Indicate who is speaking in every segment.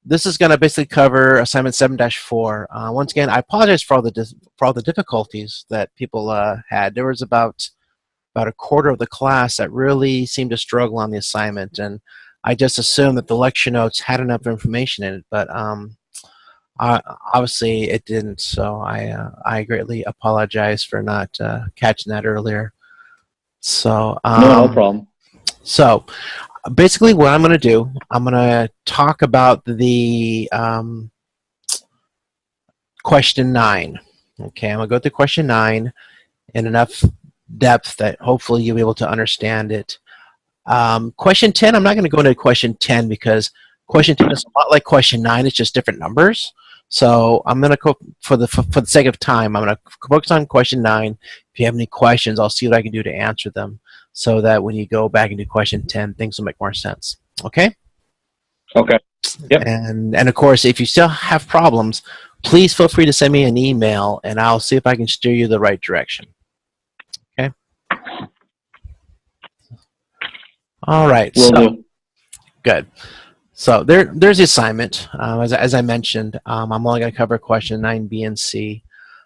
Speaker 1: This is going to basically cover assignment 7-4. Once again, I apologize for all the difficulties that people had. There was about a quarter of the class that really seemed to struggle on the assignment, and I just assumed that the lecture notes had enough information in it, but obviously it didn't. So I greatly apologize for not catching that earlier. So
Speaker 2: no problem.
Speaker 1: So basically what I'm going to do, I'm going to talk about the question 9. Okay, I'm going to go through question 9 in enough depth that hopefully you'll be able to understand it. Question 10, I'm not going to go into question 10 because question 10 is a lot like question 9. It's just different numbers. So I'm going to go, for the sake of time, I'm going to focus on question 9. If you have any questions, I'll see what I can do to answer them so that when you go back and do question 10, things will make more sense. Okay?
Speaker 2: Okay. Yep.
Speaker 1: And of course, if you still have problems, please feel free to send me an email, and I'll see if I can steer you the right direction. Okay? All right. So, good. So there's the assignment. As I mentioned, I'm only going to cover question 9, B, and C.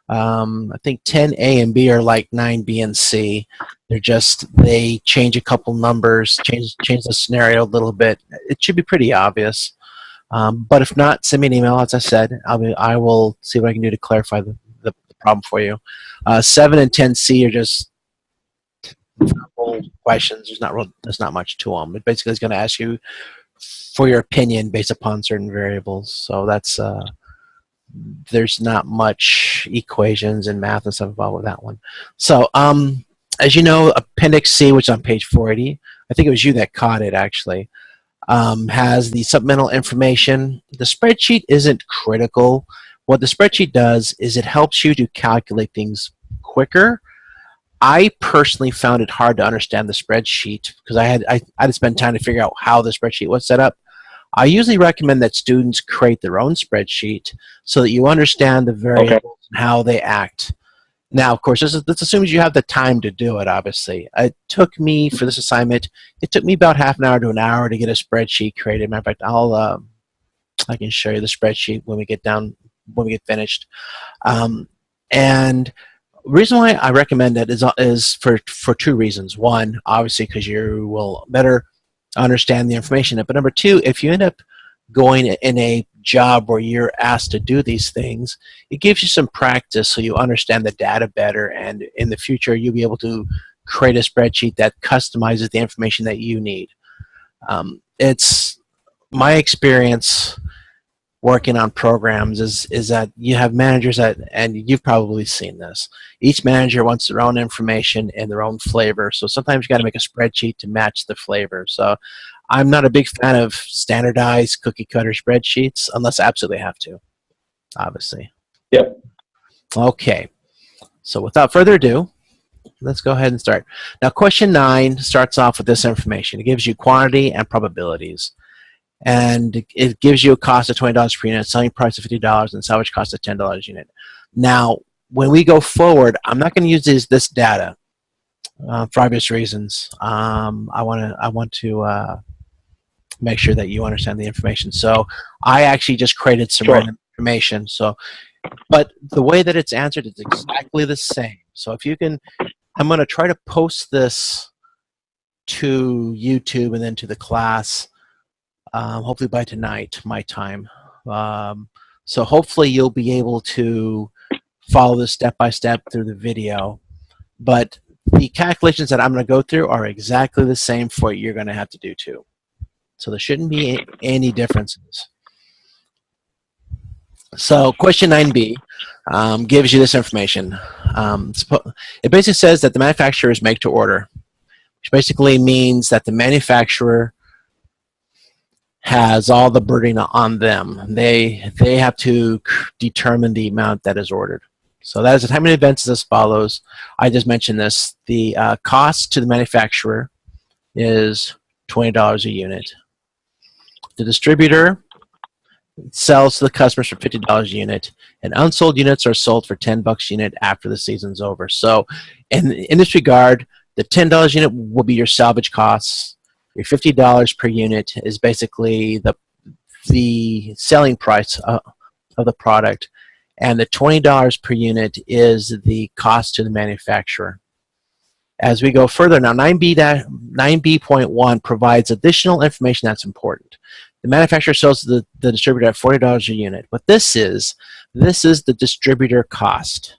Speaker 1: I think 10, A, and B are like 9, B, and C. They change a couple numbers, change the scenario a little bit. It should be pretty obvious. But if not, send me an email. As I said, I will see what I can do to clarify the problem for you. 7 and 10C are just questions. There's not much to them. It basically is going to ask you for your opinion based upon certain variables. So that's there's not much equations and math and stuff involved with that one. So as you know, Appendix C, which is on page 480, I think it was you that caught it actually, has the supplemental information. The spreadsheet isn't critical. What the spreadsheet does is it helps you to calculate things quicker. I personally found it hard to understand the spreadsheet because I had to spend time to figure out how the spreadsheet was set up. I usually recommend that students create their own spreadsheet so that you understand the variables and how they act. Now, of course, this assumes you have the time to do it, obviously. It took me, for this assignment, it took me about half an hour to an hour to get a spreadsheet created. Matter of fact, I can show you the spreadsheet when we get finished. And the reason why I recommend it is for two reasons. One, obviously, because you will better understand the information. But number two, if you end up going in a job where you're asked to do these things, it gives you some practice so you understand the data better, and in the future you'll be able to create a spreadsheet that customizes the information that you need. It's my experience working on programs is that you have managers and you've probably seen this. Each manager wants their own information and their own flavor, so sometimes you got to make a spreadsheet to match the flavor. So I'm not a big fan of standardized cookie-cutter spreadsheets unless I absolutely have to, obviously.
Speaker 2: Yep.
Speaker 1: Okay, so without further ado, let's go ahead and start. Now, question 9 starts off with this information. It gives you quantity and probabilities. And it gives you a cost of $20 per unit, selling price of $50, and salvage cost of $10 a unit. Now, when we go forward, I'm not going to use this data for obvious reasons. I want to make sure that you understand the information. So I actually just created some random information. So, but the way that it's answered is exactly the same. So if you can, I'm going to try to post this to YouTube and then to the class. Hopefully by tonight, my time. So hopefully you'll be able to follow this step by step through the video. But the calculations that I'm going to go through are exactly the same for what you're going to have to do too. So there shouldn't be any differences. So question 9B gives you this information. It basically says that the manufacturer is make to order, which basically means that the manufacturer has all the burden on them. They have to determine the amount that is ordered. So that is the timing of events as follows. I just mentioned this. The cost to the manufacturer is $20 a unit. The distributor sells to the customers for $50 a unit, and unsold units are sold for $10 a unit after the season's over. So in this regard, the $10 unit will be your salvage costs. Your $50 per unit is basically the selling price of the product, and the $20 per unit is the cost to the manufacturer. As we go further now, 9B.1 provides additional information that's important. The manufacturer sells the distributor at $40 a unit. What this is the distributor cost.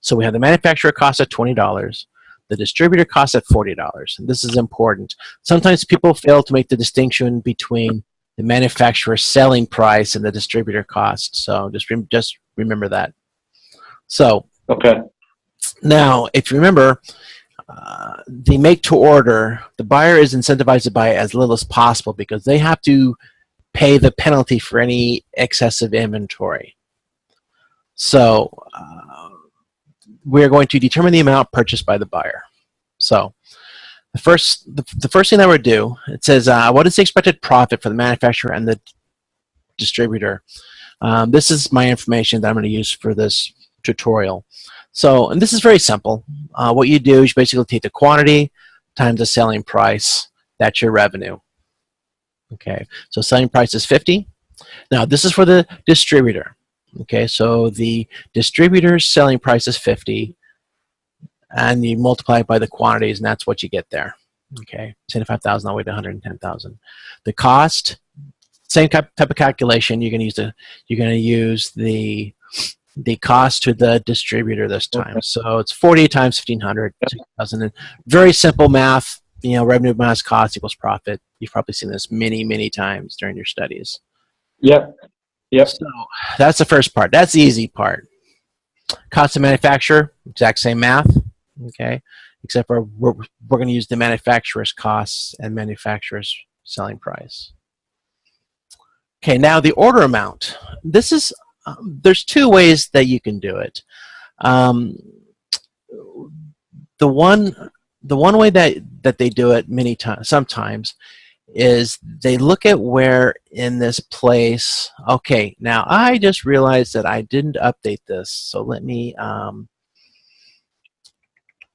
Speaker 1: So we have the manufacturer cost at $20, the distributor cost at $40. And this is important. Sometimes people fail to make the distinction between the manufacturer selling price and the distributor cost. So just remember that. So
Speaker 2: Okay.
Speaker 1: now, if you remember, the make to order, the buyer is incentivized to buy as little as possible because they have to pay the penalty for any excessive inventory. So we're going to determine the amount purchased by the buyer. So the first thing that we're do, it says what is the expected profit for the manufacturer and the distributor. This is my information that I'm going to use for this tutorial. So, and this is very simple. What you do is you basically take the quantity times the selling price. That's your revenue. Okay, so selling price is 50. Now, this is for the distributor. Okay, so the distributor's selling price is 50, and you multiply it by the quantities, and that's what you get there. Okay, 75,000 all the way to 110,000. The cost, same type of calculation. You're going to use the cost to the distributor this time. So it's 40 times 1,500, 2,000. Very simple math. You know, revenue minus cost equals profit. You've probably seen this many, many times during your studies.
Speaker 2: Yep. Yep.
Speaker 1: So that's the first part. That's the easy part. Cost of manufacture, exact same math. Okay, except for we're going to use the manufacturer's costs and manufacturer's selling price. Okay, now the order amount. This is there's two ways that you can do it. The one way that they do it sometimes is they look at where in this place. Okay, now I just realized that I didn't update this, so let me.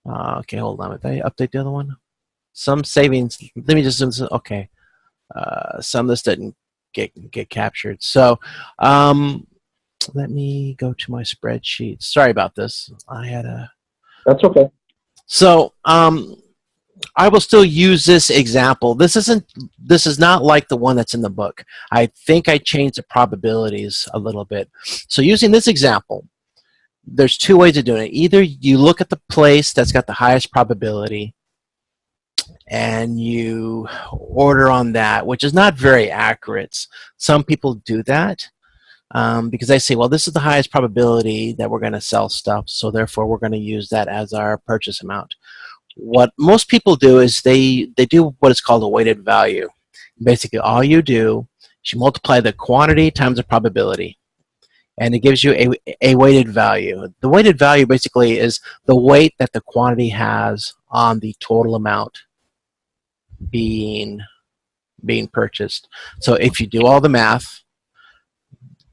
Speaker 1: Okay, hold on. Did I update the other one? Some savings. Let me just. Okay, some of this didn't get captured. So. Let me go to my spreadsheet. Sorry about this. I had a.
Speaker 2: That's okay.
Speaker 1: So I will still use this example. This is not like the one that's in the book. I think I changed the probabilities a little bit. So using this example, there's two ways of doing it. Either you look at the place that's got the highest probability and you order on that, which is not very accurate. Some people do that. Because they say, well, this is the highest probability that we're going to sell stuff, so therefore we're going to use that as our purchase amount. What most people do is they do what is called a weighted value. Basically, all you do is you multiply the quantity times the probability, and it gives you a weighted value. The weighted value basically is the weight that the quantity has on the total amount being purchased. So if you do all the math,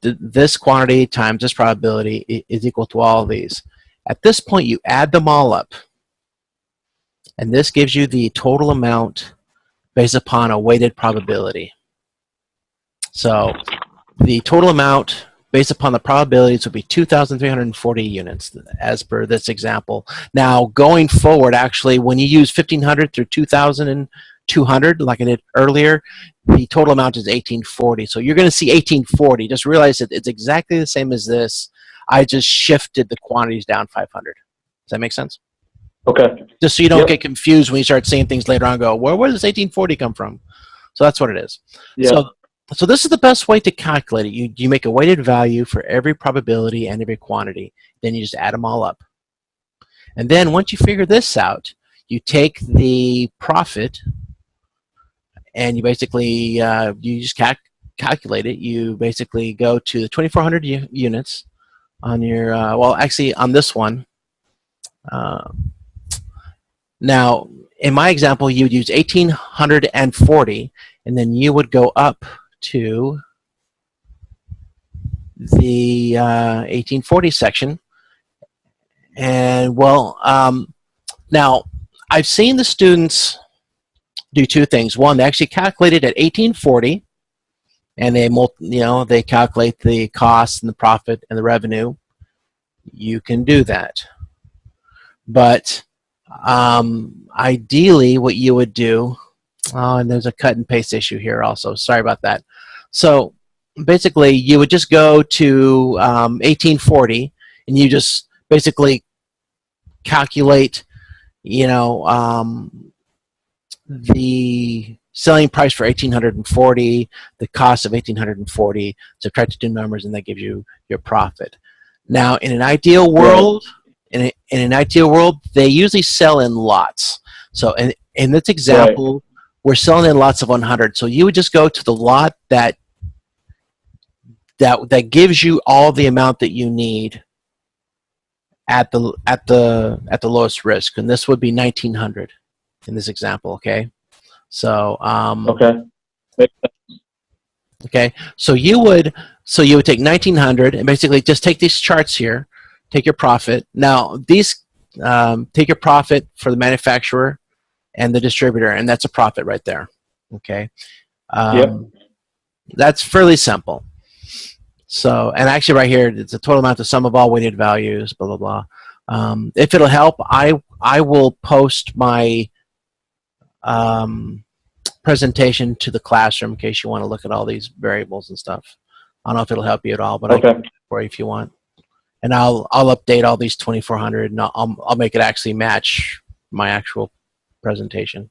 Speaker 1: this quantity times this probability is equal to all of these. At this point, you add them all up, and this gives you the total amount based upon a weighted probability. So the total amount based upon the probabilities would be 2,340 units as per this example. Now, going forward, actually, when you use 1,500 through 2,200, like I did earlier, the total amount is 1840. So you're going to see 1840. Just realize that it's exactly the same as this. I just shifted the quantities down 500. Does that make sense?
Speaker 2: Okay.
Speaker 1: Just so you don't get confused when you start saying things later on and go, where does 1840 come from? So that's what it is.
Speaker 2: Yeah.
Speaker 1: So this is the best way to calculate it. You make a weighted value for every probability and every quantity. Then you just add them all up. And then once you figure this out, you take the profit and you basically you just calculate it. You basically go to the 2,400 units on your well, actually on this one. Now, in my example, you would use 1,840, and then you would go up to the 1840 section. And well, now I've seen the students do two things. One, they actually calculate it at 1840, and they calculate the cost and the profit and the revenue. You can do that. But ideally, what you would do, and there's a cut and paste issue here also. Sorry about that. So basically, you would just go to 1840, and you just basically calculate, the selling price for 1840, the cost of 1840, subtract the two numbers, and that gives you your profit. Now, in an ideal world, in an ideal world, they usually sell in lots. So in this example, we're selling in lots of 100. So you would just go to the lot that gives you all the amount that you need at the lowest risk, and this would be 1900 in this example. Okay, so okay, so you would take 1900 and basically just take these charts here, take your profit. Now these take your profit for the manufacturer and the distributor, and that's a profit right there. Okay, that's fairly simple. So, and actually right here, it's the total amount, the sum of all weighted values, blah, blah, blah. If it'll help, I will post my presentation to the classroom in case you want to look at all these variables and stuff. I don't know if it'll help you at all, but I can do it for you if you want. And I'll update all these 2400, and I'll make it actually match my actual presentation.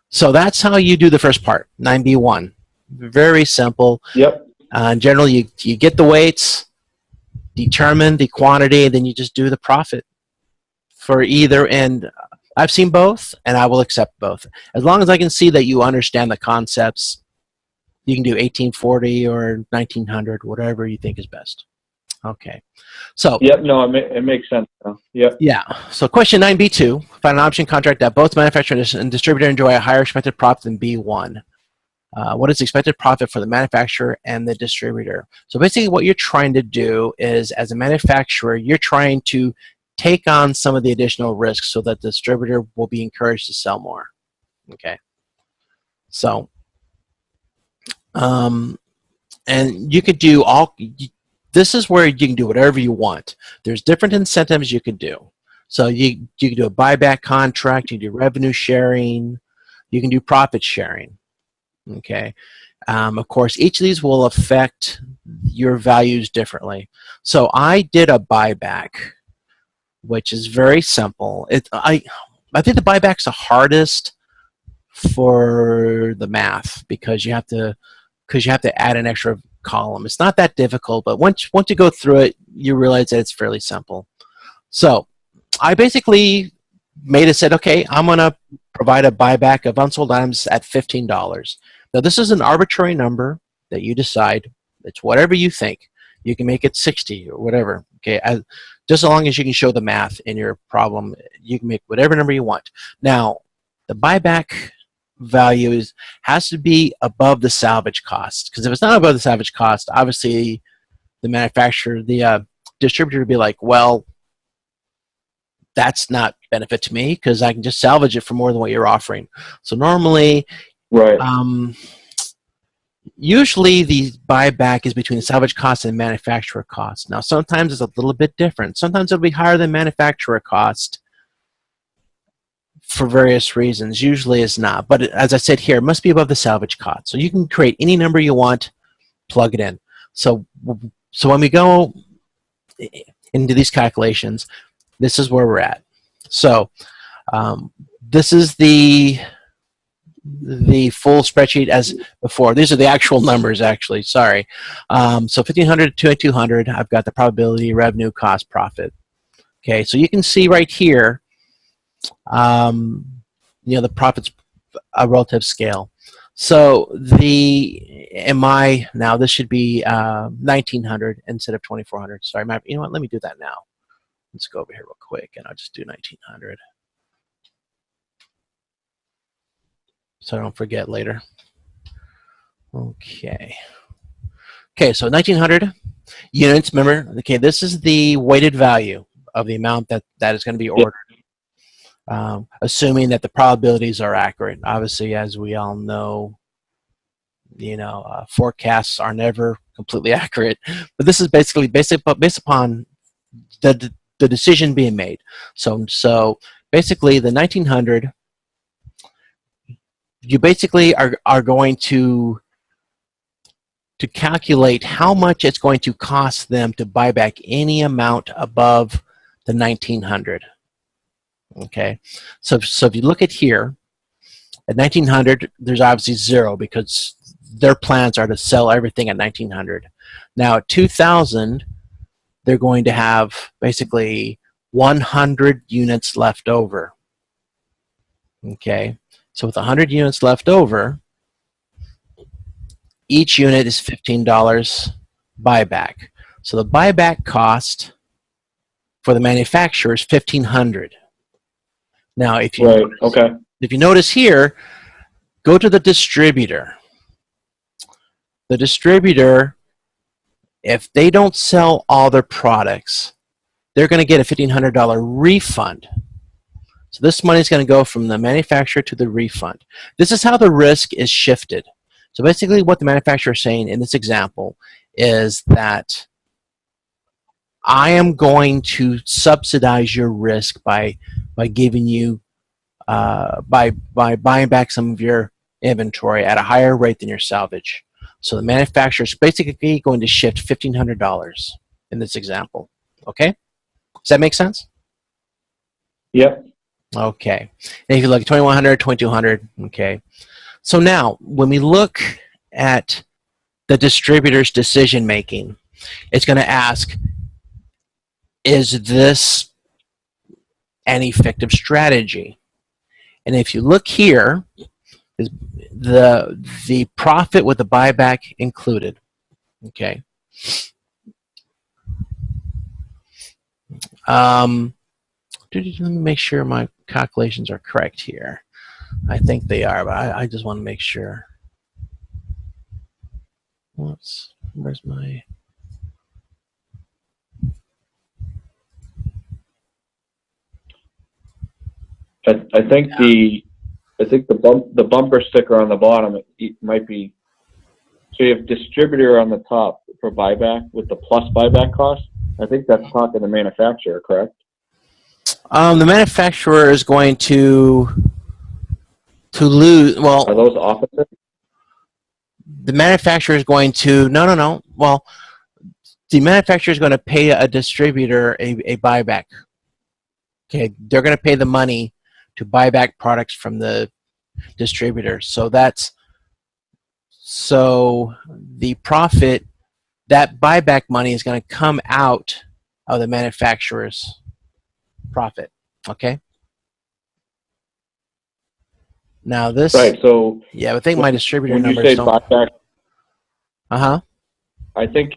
Speaker 1: So that's how you do the first part, 9B1. Very simple.
Speaker 2: Yep.
Speaker 1: In general, you get the weights, determine the quantity, and then you just do the profit for either. And I've seen both, and I will accept both. As long as I can see that you understand the concepts, you can do 1840 or 1900, whatever you think is best. Okay. So.
Speaker 2: Yep. No, it makes sense. Yep.
Speaker 1: Yeah. So question 9B2, find an option contract that both manufacturer and distributor enjoy a higher expected profit than B1. What is the expected profit for the manufacturer and the distributor? So basically what you're trying to do is, as a manufacturer, you're trying to take on some of the additional risks so that the distributor will be encouraged to sell more. Okay. So, and you could do this is where you can do whatever you want. There's different incentives you can do. So you can do a buyback contract, you can do revenue sharing, you can do profit sharing. Okay. Of course, each of these will affect your values differently. So I did a buyback, which is very simple. I think the buyback's the hardest for the math because you have to add an extra column. It's not that difficult, but once you go through it, you realize that it's fairly simple. So I basically said, okay, I'm going to provide a buyback of unsold items at $15. Now, this is an arbitrary number that you decide. It's whatever you think. You can make it 60 or whatever. Okay, just as long as you can show the math in your problem, you can make whatever number you want. Now, the buyback value has to be above the salvage cost, because if it's not above the salvage cost, obviously the manufacturer, the distributor would be like, well, that's not benefit to me because I can just salvage it for more than what you're offering. So normally, usually the buyback is between the salvage cost and manufacturer cost. Now sometimes it's a little bit different. Sometimes it'll be higher than manufacturer cost for various reasons. Usually it's not. But as I said here, it must be above the salvage cost. So you can create any number you want, plug it in. So when we go into these calculations, this is where we're at. So this is the full spreadsheet as before. These are the actual numbers, actually. Sorry. So 1500 to 2200, I've got the probability, revenue, cost, profit. Okay, so you can see right here, the profits a relative scale. So now this should be 1900 instead of 2400. Sorry, you know what? Let me do that now. Let's go over here real quick, and I'll just do 1900. So I don't forget later. Okay. Okay, so 1900 units, remember, okay, this is the weighted value of the amount that is going to be ordered. assuming that the probabilities are accurate. Obviously, as we all know, forecasts are never completely accurate, but this is basically based upon the decision being made. So basically, the 1900, you basically are going to calculate how much it's going to cost them to buy back any amount above the 1900. Okay, so if you look at here, at 1900, there's obviously zero because their plans are to sell everything at 1900. Now at 2000, they're going to have basically 100 units left over. Okay, so with 100 units left over, each unit is $15 buyback. So the buyback cost for the manufacturer is $1,500. Now, if you notice here, go to the distributor. The distributor, if they don't sell all their products, they're going to get a $1,500 refund. So this money is going to go from the manufacturer to the refund. This is how the risk is shifted. So basically what the manufacturer is saying in this example is that I am going to subsidize your risk by giving you by buying back some of your inventory at a higher rate than your salvage. So the manufacturer is basically going to shift $1,500 in this example. Okay, does that make sense?
Speaker 2: Yep.
Speaker 1: Okay, and if you look at 2100, 2200, okay. So now, when we look at the distributor's decision making, it's going to ask, is this an effective strategy? And if you look here, the profit with the buyback included. Okay. Let me make sure my calculations are correct here. I think they are, but I just want to make sure. Where's my...
Speaker 2: I think the bumper sticker on the bottom, it might be, so you have distributor on the top for buyback with the plus buyback cost. I think that's talking the manufacturer, correct?
Speaker 1: The manufacturer is going to lose. Well,
Speaker 2: are those opposite?
Speaker 1: The manufacturer is going to no. Well, the manufacturer is going to pay a distributor a buyback. Okay, they're going to pay the money to buy back products from the distributor. So the profit, that buyback money is going to come out of the manufacturer's profit. Okay. Now this.
Speaker 2: Right. So.
Speaker 1: Yeah, I think my distributor
Speaker 2: when
Speaker 1: numbers
Speaker 2: you say
Speaker 1: don't.
Speaker 2: Buyback.
Speaker 1: I
Speaker 2: think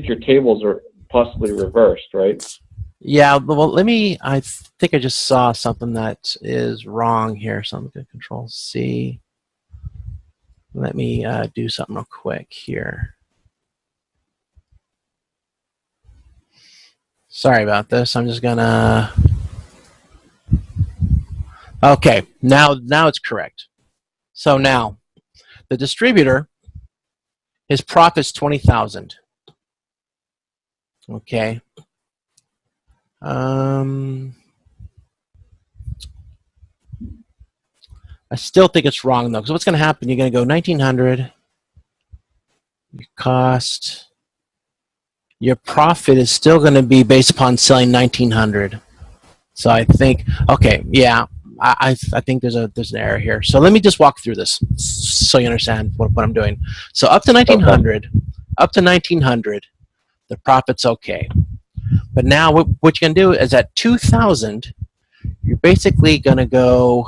Speaker 2: your tables are possibly reversed, right?
Speaker 1: Yeah. Well, I think I just saw something that is wrong here. So I'm going to Control C. Let me do something real quick here. Sorry about this. I'm just gonna. Okay, now it's correct. So now, the distributor, his profit's 20,000. Okay. I still think it's wrong though, because what's going to happen? You're going to go 1900. Your cost. Your profit is still going to be based upon selling 1900. So I think, okay, yeah, I think there's an error here. So let me just walk through this so you understand what I'm doing. So up to 1900, the profit's okay. But now what you're going to do is at 2000, you're basically going to go,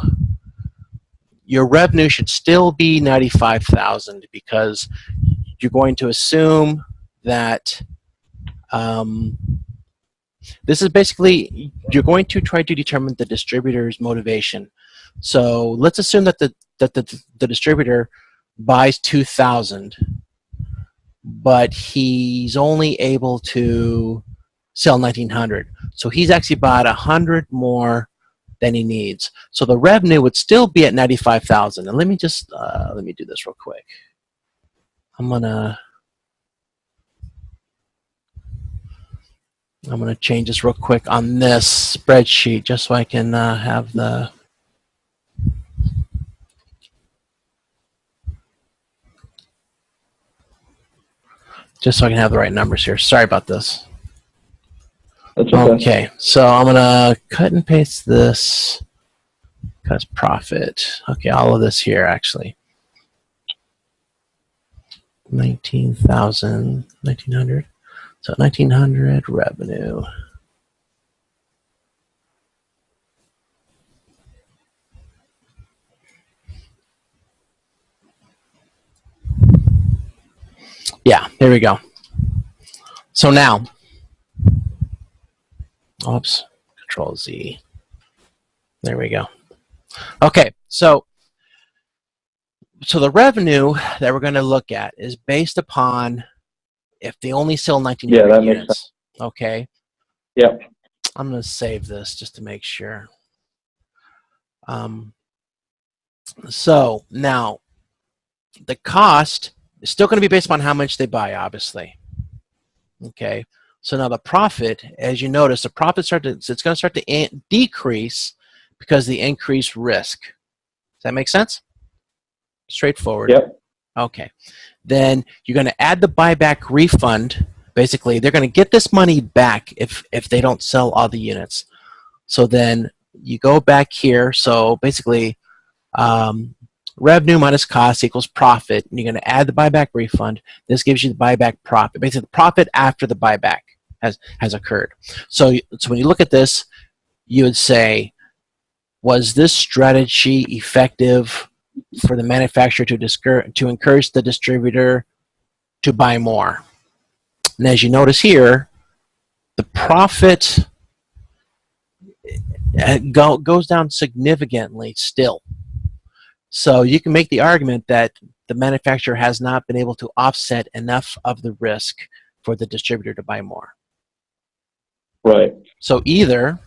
Speaker 1: your revenue should still be 95,000 because you're going to assume that this is basically, you're going to try to determine the distributor's motivation. So let's assume that the distributor buys 2,000, but he's only able to sell 1,900. So he's actually bought 100 more than he needs. So the revenue would still be at 95,000. And let me just let me do this real quick. I'm gonna change this real quick on this spreadsheet just so I can have the right numbers here. Sorry about this.
Speaker 2: That's okay.
Speaker 1: Okay, so I'm gonna cut and paste this. Cut profit. Okay, all of this here actually. 19,000, 1,900. So 1,900 revenue. Yeah, there we go. So now, oops, Control Z. There we go. Okay, so the revenue that we're going to look at is based upon if they only sell 1,900 units. Okay.
Speaker 2: Yep.
Speaker 1: I'm going to save this just to make sure. So now, the cost is still going to be based upon how much they buy, obviously. Okay. So now the profit, as you notice, the profit it's going to start to decrease because of the increased risk. Does that make sense? Straightforward.
Speaker 2: Yep.
Speaker 1: Okay. Then you're going to add the buyback refund. Basically, they're going to get this money back if they don't sell all the units. So then you go back here. So basically, revenue minus cost equals profit. And you're going to add the buyback refund. This gives you the buyback profit. Basically, the profit after the buyback has occurred. So when you look at this, you would say, was this strategy effective for the manufacturer to encourage the distributor to buy more? And as you notice here, the profit goes down significantly still. So you can make the argument that the manufacturer has not been able to offset enough of the risk for the distributor to buy more.
Speaker 2: Right.
Speaker 1: So either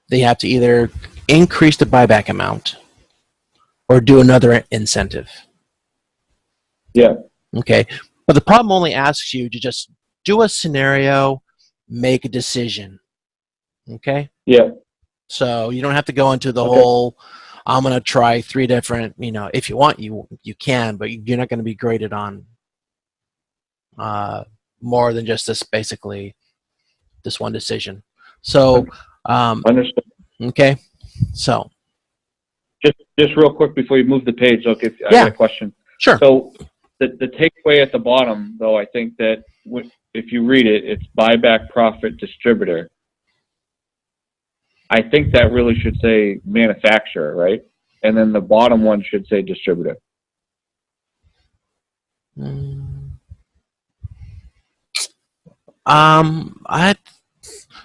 Speaker 1: they have to either increase the buyback amount or do another incentive.
Speaker 2: Yeah.
Speaker 1: Okay. But the problem only asks you to just do a scenario, make a decision. Okay?
Speaker 2: Yeah.
Speaker 1: So you don't have to go into the whole, I'm going to try 3 different, if you want, you can, but you're not going to be graded on more than just this one decision. So,
Speaker 2: understood.
Speaker 1: Okay. So,
Speaker 2: just real quick before you move the page, look, I got a question.
Speaker 1: Sure.
Speaker 2: So the takeaway at the bottom, though, I think that if you read it, it's buyback profit distributor. I think that really should say manufacturer, right? And then the bottom one should say distributor.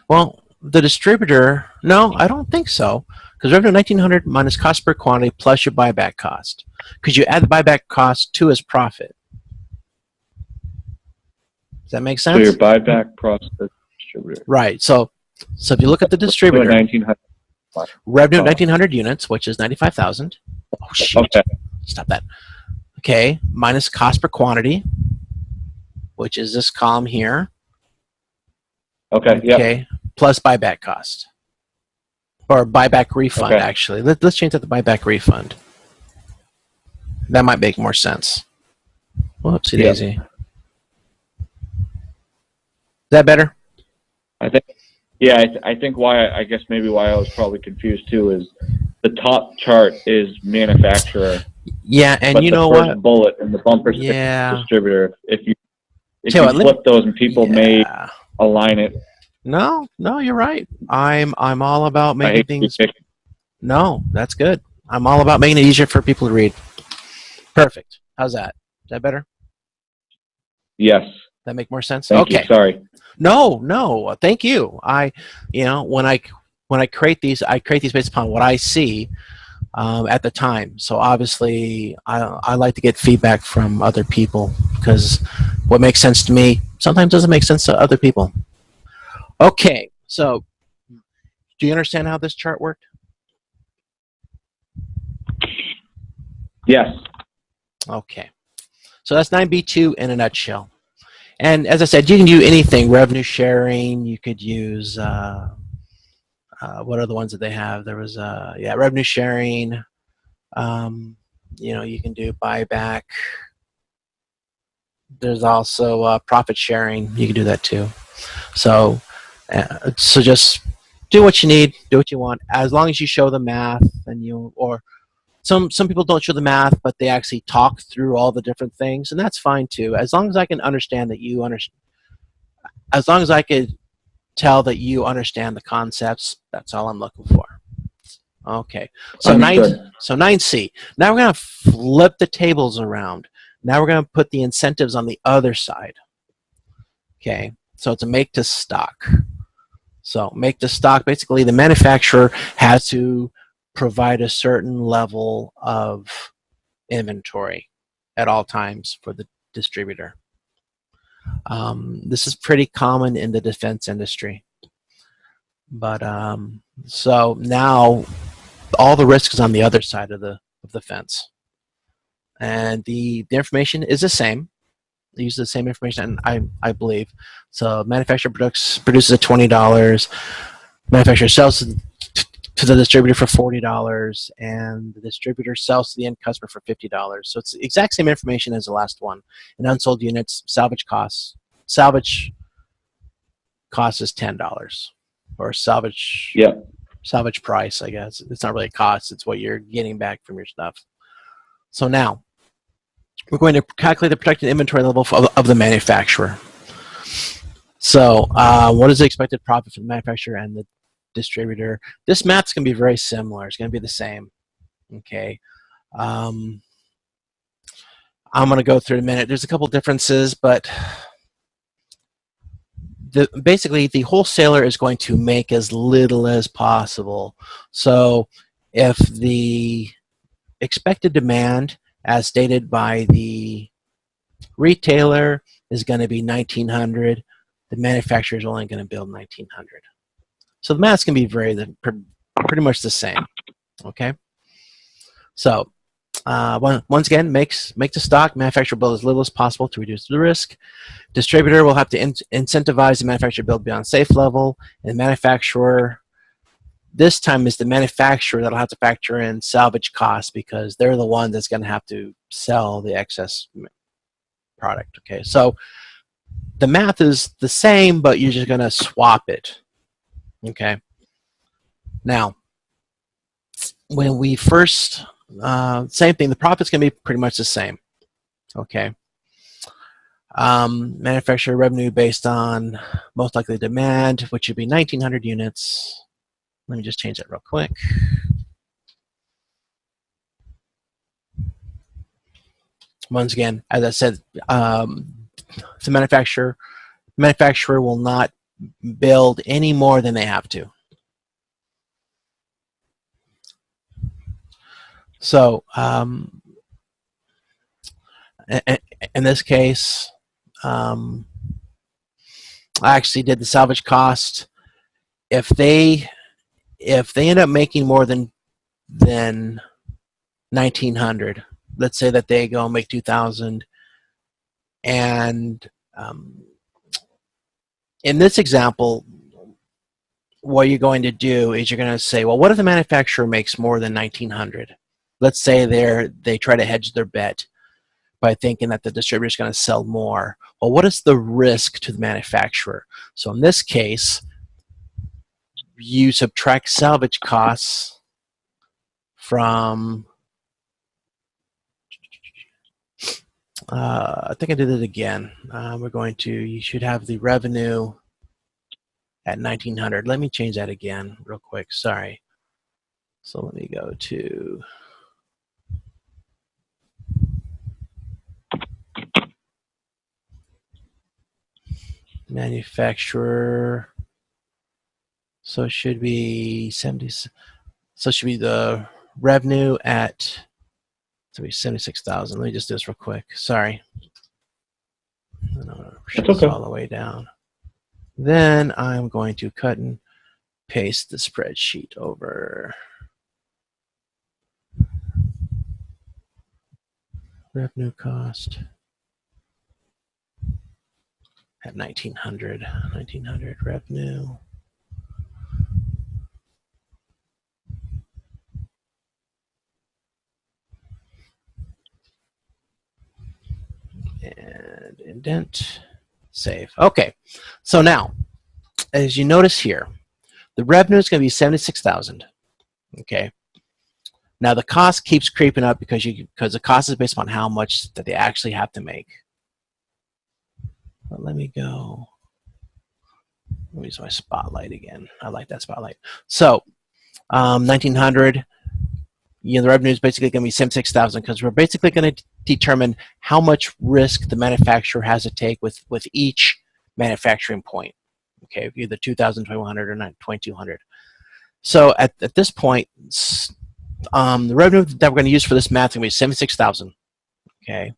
Speaker 1: Well, the distributor, no, I don't think so. Because revenue 1,900 minus cost per quantity plus your buyback cost. Because you add the buyback cost to his profit. Does that make sense?
Speaker 2: So your buyback profit distributor.
Speaker 1: Right. So if you look at the distributor,
Speaker 2: 1,900.
Speaker 1: Revenue 1,900 units, which is 95,000. Oh, shoot.
Speaker 2: Okay.
Speaker 1: Stop that. Okay. Minus cost per quantity, which is this column here.
Speaker 2: Okay. Yep.
Speaker 1: Okay. Plus buyback cost. Or buyback refund, actually. Let's change that to buyback refund. That might make more sense. Whoopsie daisy. Is that better?
Speaker 2: I think. Yeah, I think I guess maybe why I was probably confused too is the top chart is manufacturer.
Speaker 1: Yeah, and you know
Speaker 2: what?
Speaker 1: what?
Speaker 2: The bullet and the bumper sticker distributor. If you flip those and people may align it.
Speaker 1: No, you're right. I'm all about making things. No, that's good. I'm all about making it easier for people to read. Perfect. How's that? Is that better?
Speaker 2: Yes.
Speaker 1: That make more sense?
Speaker 2: Thank you. Sorry.
Speaker 1: No. Thank you. When I create these, based upon what I see at the time. So obviously, I like to get feedback from other people because what makes sense to me sometimes doesn't make sense to other people. Okay, so do you understand how this chart worked?
Speaker 2: Yes.
Speaker 1: Okay. So that's 9B2 in a nutshell. And as I said, you can do anything, revenue sharing, you could use, what are the ones that they have? There was, revenue sharing, you can do buyback. There's also profit sharing, you can do that too. So just do what you need, do what you want, as long as you show the math and or some people don't show the math, but they actually talk through all the different things, and that's fine too. As long as I can understand that you understand, as long as I could tell that you understand the concepts, that's all I'm looking for. Okay, so
Speaker 2: Understood.
Speaker 1: 9C. Now we're going to flip the tables around. Now we're going to put the incentives on the other side. Okay, so it's a make to stock. So make to stock, basically the manufacturer has to provide a certain level of inventory at all times for the distributor. This is pretty common in the defense industry. But so now all the risk is on the other side of the fence. And the information is the same. They use the same information, I believe. So manufacturer produces at $20. Manufacturer sells to the distributor for $40, and the distributor sells to the end customer for $50. So it's the exact same information as the last one. In unsold units, salvage cost is $10, or salvage price, I guess. It's not really a cost; it's what you're getting back from your stuff. So now we're going to calculate the protected inventory level of the manufacturer. So what is the expected profit for the manufacturer and the distributor? This math's going to be very similar. It's going to be the same. Okay. I'm going to go through in a minute. There's a couple differences, but basically the wholesaler is going to make as little as possible. So if the expected demand, as stated by the retailer, is going to be 1,900, the manufacturer is only going to build 1,900. So the math's going to be pretty much the same. Okay. So once again, make to stock. Manufacturer build as little as possible to reduce the risk. Distributor will have to incentivize the manufacturer build beyond safe level, and manufacturer, this time is the manufacturer that'll have to factor in salvage costs because they're the one that's going to have to sell the excess product. Okay, so the math is the same, but you're just going to swap it. Okay. Now, when we first, same thing, the profit's going to be pretty much the same. Okay. Manufacturer revenue based on most likely demand, which would be 1,900 units. Let me just change that real quick. Once again, as I said, the manufacturer will not build any more than they have to. So in this case, I actually did the salvage cost. If they end up making more than 1,900, let's say that they go and make 2,000, and in this example, what you're going to do is you're going to say, well, what if the manufacturer makes more than 1,900? Let's say they try to hedge their bet by thinking that the distributor is going to sell more. Well, what is the risk to the manufacturer? So in this case, you subtract salvage costs from, I think I did it again. You should have the revenue at 1,900. Let me change that again real quick. Sorry. So let me go to manufacturer. So it should be 70. So it should be the revenue at 76,000. Let me just do this real quick. Sorry.
Speaker 2: It's okay.
Speaker 1: All the way down. Then I'm going to cut and paste the spreadsheet over. Revenue cost at 1900 revenue. And indent, save. Okay, so now, as you notice here, the revenue is going to be 76,000. Okay. Now the cost keeps creeping up because the cost is based on how much that they actually have to make. But let me go. Let me use my spotlight again. I like that spotlight. So 1900. The revenue is basically going to be 76,000 because we're basically going to determine how much risk the manufacturer has to take with each manufacturing point. Okay, either 2,000, 2,100, or 2,200. So at this point, the revenue that we're going to use for this math is going to be 76,000. Okay,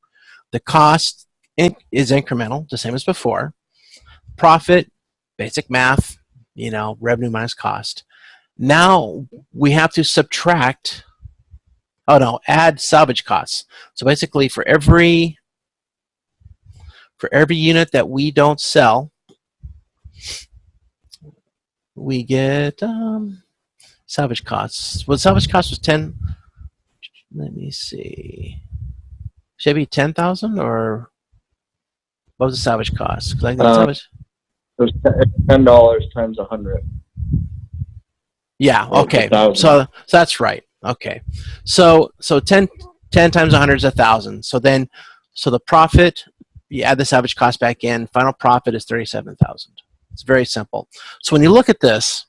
Speaker 1: the cost is incremental, the same as before. Profit, basic math, revenue minus cost. Now we have to subtract. Oh no, add salvage costs. So basically, for every unit that we don't sell, we get salvage costs. Well, salvage cost was 10. Let me see. Should it be 10,000 or what was the salvage cost? Because I think salvage.
Speaker 2: It was $10 times 100.
Speaker 1: Yeah. Okay. So that's right. Okay. So 10 times 100 is 1,000. So the profit, you add the salvage cost back in. Final profit is 37,000. It's very simple. So when you look at this,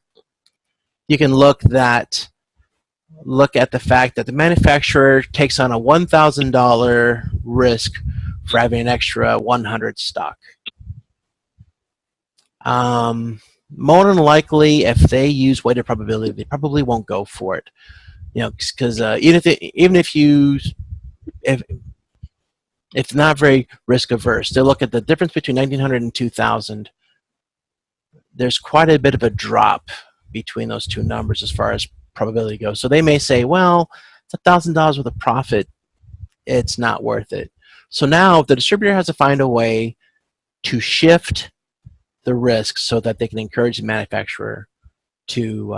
Speaker 1: you can look at the fact that the manufacturer takes on a $1,000 risk for having an extra 100 stock. More than likely, if they use weighted probability, they probably won't go for it. Because even if not very risk averse, they look at the difference between 1900 and 2000. There's quite a bit of a drop between those two numbers as far as probability goes. So they may say, well, it's $1,000 worth of profit. It's not worth it. So now the distributor has to find a way to shift the risk so that they can encourage the manufacturer to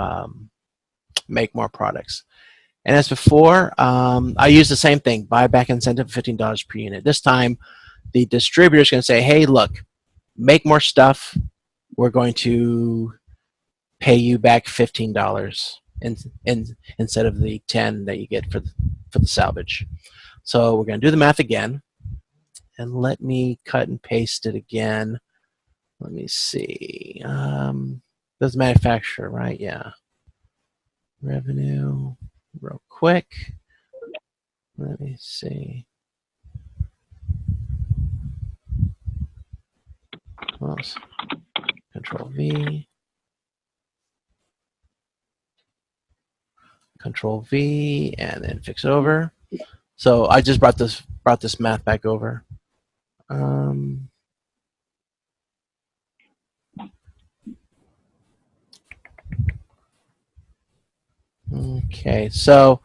Speaker 1: make more products. And as before, I use the same thing, buyback incentive of $15 per unit. This time, the distributor is going to say, hey, look, make more stuff. We're going to pay you back $15 instead of the 10 that you get for the salvage. So we're going to do the math again. And let me cut and paste it again. Let me see. That's manufacturer, right? Yeah. Revenue, real quick. Let me see. What else? Control V. Control V, and then fix it over. So I just brought this math back over. Okay, so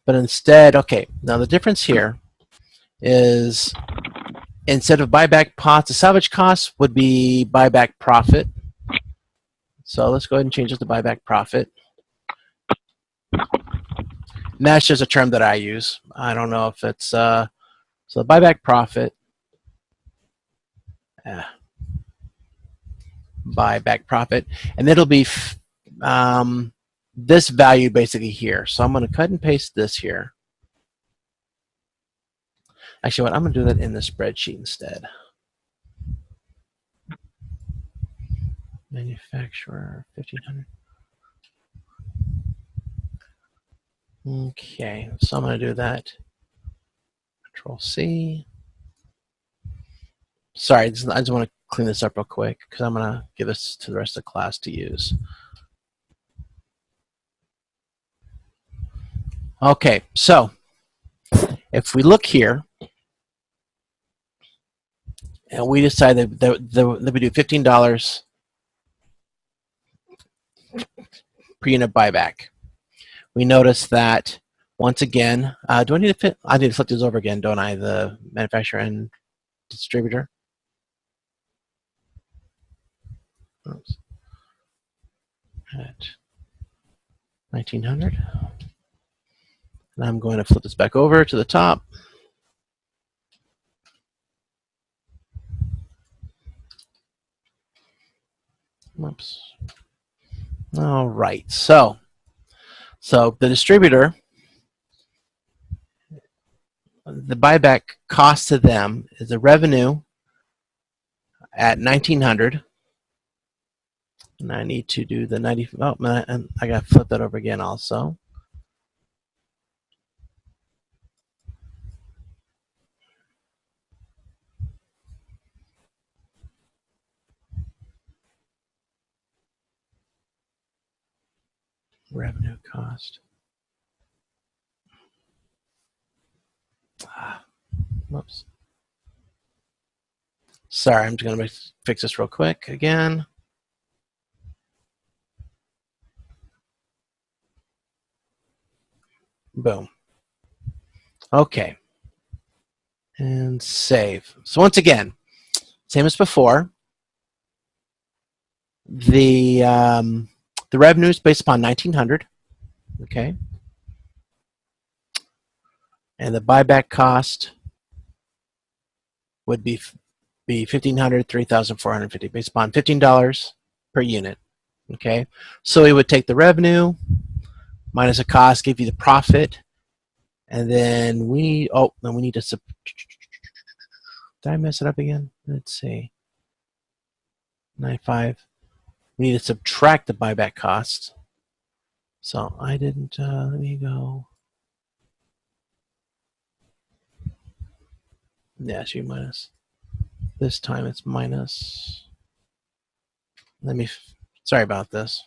Speaker 1: but instead, okay, now the difference here is instead of buyback pots, the salvage cost would be buyback profit. So let's go ahead and change it to buyback profit. And that's just a term that I use. I don't know if it's so buyback profit. Buyback profit, and it'll be this value basically here. So I'm going to cut and paste this here. Actually, what I'm going to do that in the spreadsheet instead. Manufacturer 1,500. Okay, so I'm going to do that. Control C. Sorry, I just want to clean this up real quick because I'm going to give this to the rest of the class to use. Okay, so if we look here, and we decided that we do $15 per unit buyback. We noticed that once again, do I need to fit? I need to flip these over again, don't I? The manufacturer and distributor. Oops. At 1900. And I'm going to flip this back over to the top. Whoops. All right. So the distributor, the buyback cost to them is the revenue at 1900. And I need to do the 90. Oh, and I got to flip that over again also. Revenue cost. Whoops. Sorry, I'm just going to fix this real quick again. Boom. Okay. And save. So once again, same as before. The revenue is based upon 1900. Okay. And the buyback cost would be 1,500, 3,450, based upon $15 per unit. Okay. So we would take the revenue minus the cost, give you the profit, and then we need to did I mess it up again? Let's see. 95. We need to subtract the buyback cost. So I didn't. Let me go. Yeah, she minus. This time it's minus. Sorry about this.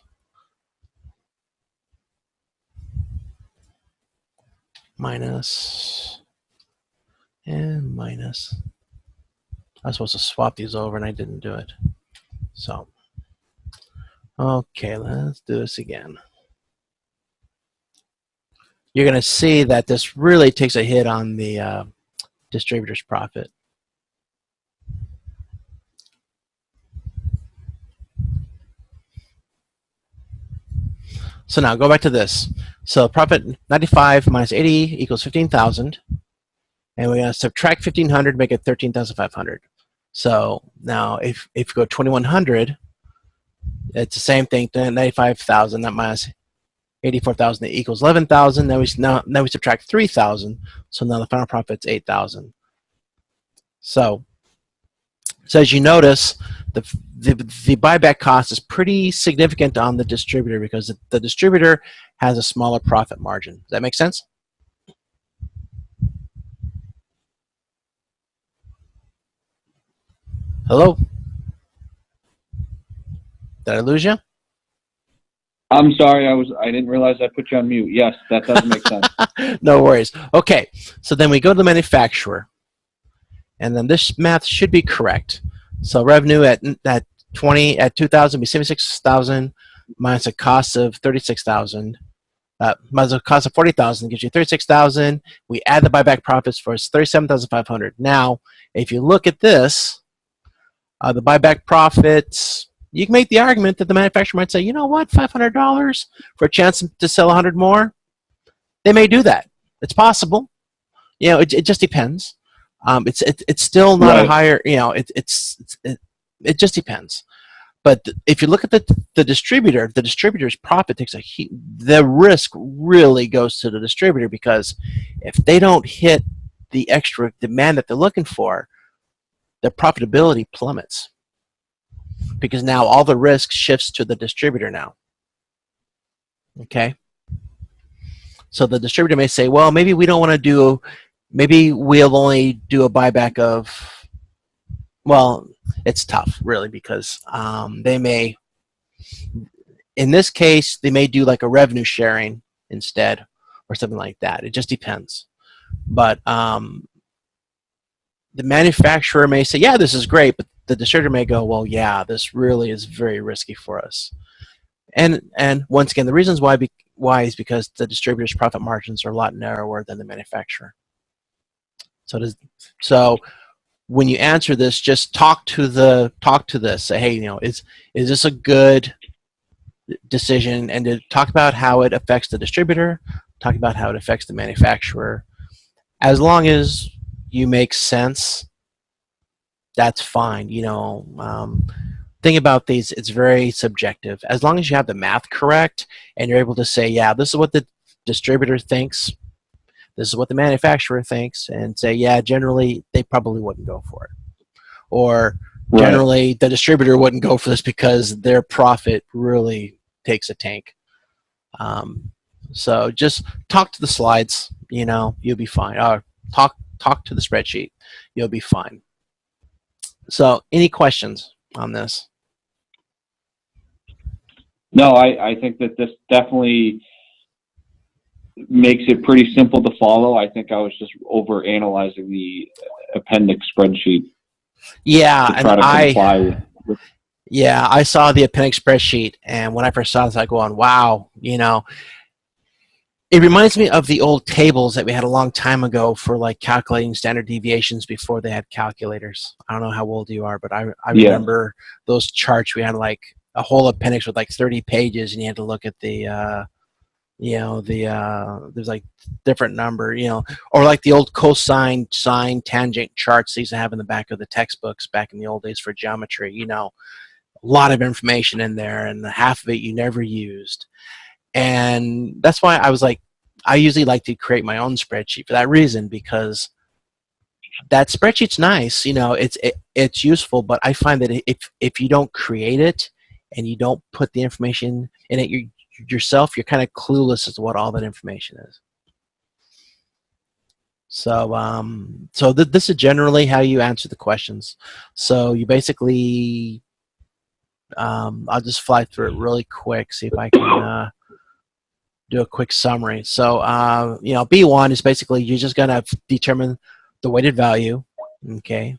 Speaker 1: Minus and minus. I was supposed to swap these over and I didn't do it. So, okay, let's do this again. You're going to see that this really takes a hit on the distributor's profit. So now go back to this. So profit 95 minus 80 equals 15,000. And we're going to subtract 1,500, make it 13,500. So now if you go 2,100, it's the same thing, 95,000, that minus 84,000 equals 11,000. Now we subtract 3,000. So now the final profit's 8,000. So as you notice, the buyback cost is pretty significant on the distributor because the distributor has a smaller profit margin. Does that make sense? Hello? Did I lose you?
Speaker 2: I'm sorry, I didn't realize I put you on mute. Yes, that does make sense.
Speaker 1: No worries. Okay, so then we go to the manufacturer, and then this math should be correct. So revenue at 2,000 be 76,000 minus a cost of 36,000. Minus a cost of 40,000 gives you 36,000. We add the buyback profits for 37,500. Now, if you look at this, the buyback profits, you can make the argument that the manufacturer might say, you know what, $500 for a chance to sell 100 more? They may do that. It's possible. You know, it just depends. It's still not
Speaker 2: Right.
Speaker 1: a higher, you know, it just depends. But if you look at the distributor, the distributor's profit takes the risk really goes to the distributor, because if they don't hit the extra demand that they're looking for, their profitability plummets, because now all the risk shifts to the distributor now. Okay? So the distributor may say, well, maybe we don't want to do, maybe we'll only do a buyback of, well, it's tough, really, because they may, in this case, they may do like a revenue sharing instead or something like that. It just depends. But the manufacturer may say, yeah, this is great, but the distributor may go, well, yeah, this really is very risky for us. And once again, the reasons why is because the distributor's profit margins are a lot narrower than the manufacturer. So when you answer this, just talk to this. Say, hey, is this a good decision? And to talk about how it affects the distributor, talk about how it affects the manufacturer. As long as you make sense, that's fine. Thing about these, it's very subjective. As long as you have the math correct and you're able to say, yeah, this is what the distributor thinks, this is what the manufacturer thinks, and say, yeah, generally they probably wouldn't go for it. Or generally the distributor wouldn't go for this because their profit really takes a tank. So just talk to the slides, you'll be fine. Or talk to the spreadsheet, you'll be fine. So any questions on this?
Speaker 2: No, I think that this definitely makes it pretty simple to follow. I think I was just over analyzing the appendix spreadsheet.
Speaker 1: Yeah, and I saw the appendix spreadsheet, and when I first saw this, I go on, wow, it reminds me of the old tables that we had a long time ago for like calculating standard deviations before they had calculators. I don't know how old you are, but I remember those charts. We had like a whole appendix with like 30 pages, and you had to look at the there's like different number, or like the old cosine, sine, tangent charts they used to have in the back of the textbooks back in the old days for geometry. A lot of information in there, and half of it you never used. And that's why I was like, I usually like to create my own spreadsheet for that reason, because that spreadsheet's nice, it's useful, but I find that if you don't create it and you don't put the information in it yourself, you're kind of clueless as to what all that information is. So this is generally how you answer the questions. So you basically, I'll just fly through it really quick, see if I can do a quick summary. So, B1 is basically you're just going to determine the weighted value, okay?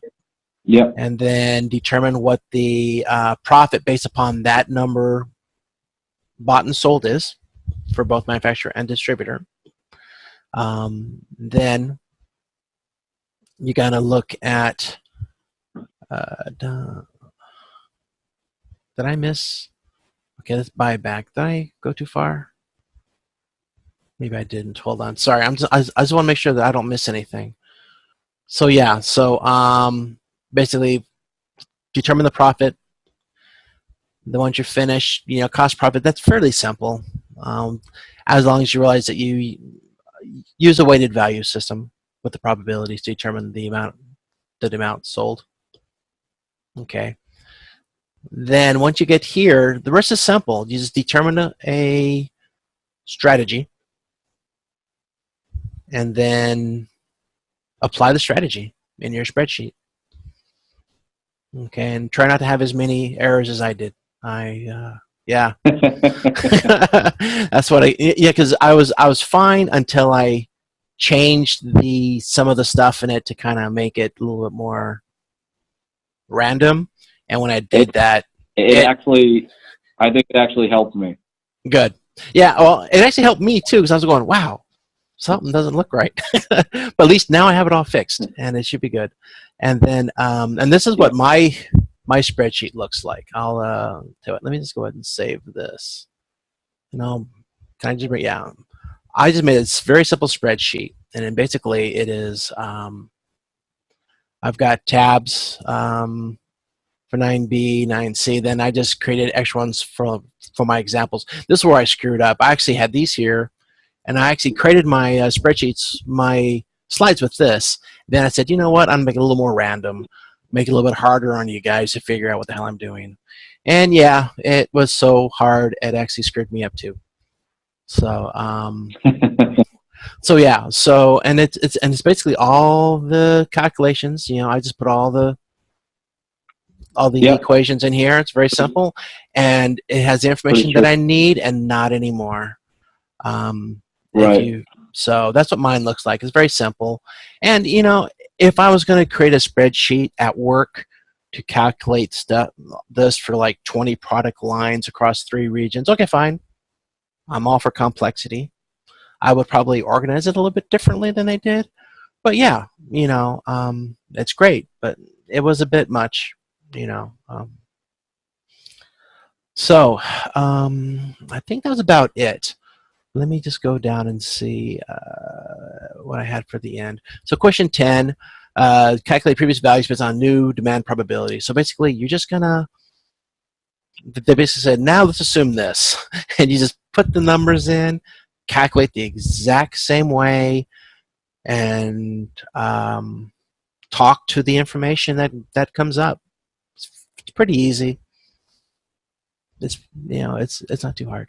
Speaker 2: Yep.
Speaker 1: And then determine what the profit based upon that number bought and sold is for both manufacturer and distributor. Then you're going to look at, did I miss? Okay, let's buy back. Did I go too far? Maybe I didn't. Hold on. Sorry, I just want to make sure that I don't miss anything. So yeah, basically determine the profit. Then once you're finished, cost profit, that's fairly simple. As long as you realize that you use a weighted value system with the probabilities to determine the amount sold. Okay. Then once you get here, the rest is simple. You just determine a strategy and then apply the strategy in your spreadsheet. Okay, and try not to have as many errors as I did. Yeah. That's what because I was fine until I changed some of the stuff in it to kind of make it a little bit more random. And when I did that,
Speaker 2: I think it actually helped me.
Speaker 1: Good. Yeah, well, it actually helped me too, because I was going, wow, something doesn't look right. But at least now I have it all fixed, and it should be good. And then, and this is what my spreadsheet looks like. I'll tell it. Let me just go ahead and save this. Can I just bring? Yeah, I just made a very simple spreadsheet, and then basically it is. I've got tabs for 9B, 9C. Then I just created extra ones for my examples. This is where I screwed up. I actually had these here, and I actually created my spreadsheets, my slides with this. Then I said, you know what? I'm making it a little more random, make it a little bit harder on you guys to figure out what the hell I'm doing. And yeah, it was so hard, it actually screwed me up too. So, so yeah, and it's basically all the calculations. I just put all the equations in here. It's very simple, and it has the information that I need and not anymore.
Speaker 2: Right.
Speaker 1: So that's what mine looks like. It's very simple, and if I was going to create a spreadsheet at work to calculate this for like 20 product lines across 3 regions, okay, fine. I'm all for complexity. I would probably organize it a little bit differently than they did. But yeah, it's great, but it was a bit much, you know. So I think that was about it. Let me just go down and see what I had for the end. So question 10, calculate previous values based on new demand probability. So basically, you're just going to, they basically said, now let's assume this. And you just put the numbers in, calculate the exact same way, and talk to the information that comes up. It's pretty easy. It's it's not too hard.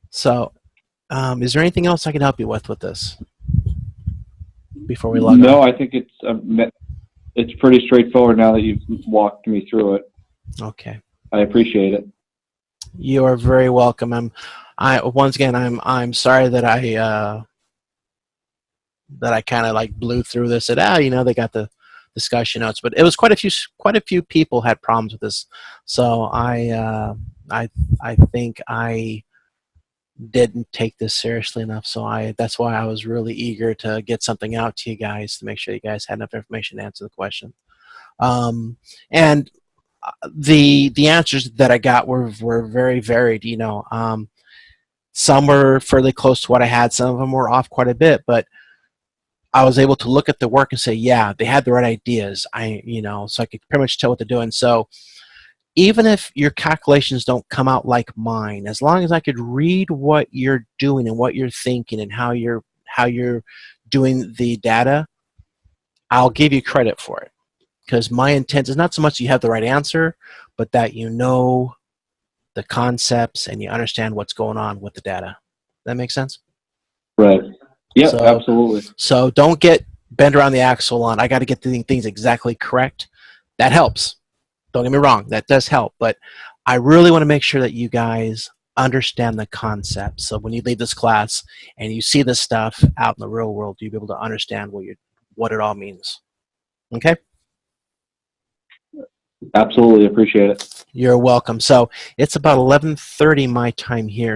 Speaker 1: So, is there anything else I can help you with this before we log
Speaker 2: No,
Speaker 1: off?
Speaker 2: I think it's pretty straightforward now that you've walked me through it.
Speaker 1: Okay.
Speaker 2: I appreciate it.
Speaker 1: You are very welcome. Once again, I'm sorry that I kind of like blew through this. Said, they got the discussion notes, but it was quite a few people had problems with this. So I think I didn't take this seriously enough. So that's why I was really eager to get something out to you guys to make sure you guys had enough information to answer the question. And the answers that I got were very varied. Some were fairly close to what I had. Some of them were off quite a bit, but I was able to look at the work and say, yeah, they had the right ideas. So I could pretty much tell what they're doing. So even if your calculations don't come out like mine, as long as I could read what you're doing and what you're thinking and how you're doing the data, I'll give you credit for it. Because my intent is not so much that you have the right answer, but that you know the concepts and you understand what's going on with the data. That makes sense?
Speaker 2: Right. Yeah, absolutely.
Speaker 1: So don't get bent around the axle on, I got to get the things exactly correct. That helps. Don't get me wrong, that does help. But I really want to make sure that you guys understand the concepts. So when you leave this class and you see this stuff out in the real world, you'll be able to understand what it all means. Okay?
Speaker 2: Absolutely appreciate it.
Speaker 1: You're welcome. So it's about 11:30 my time here.